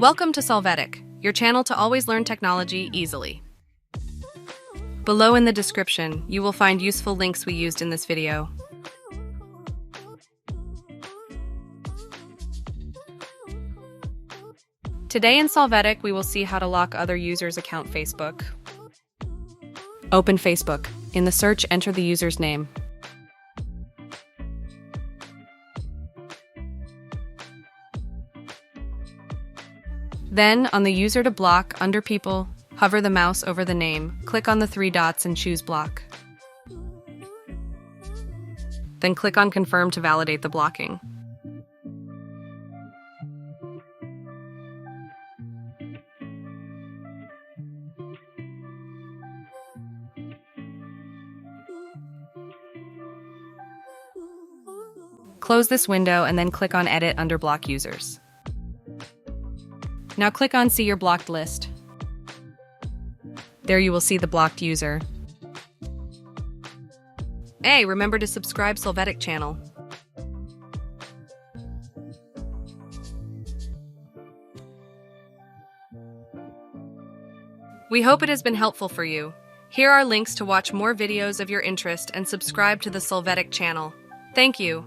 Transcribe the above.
Welcome to Solvetic, your channel to always learn technology easily. Below in the description, you will find useful links we used in this video. Today in Solvetic, we will see how to lock other users' account Facebook. Open Facebook. In the search, enter the user's name. Then, on the user to block, under People, hover the mouse over the name, click on the three dots and choose Block. Then click on Confirm to validate the blocking. Close this window and then click on Edit under Block Users. Now click on See Your Blocked List. There you will see the blocked user. Hey, remember to subscribe Solvetic channel. We hope it has been helpful for you. Here are links to watch more videos of your interest and subscribe to the Solvetic channel. Thank you.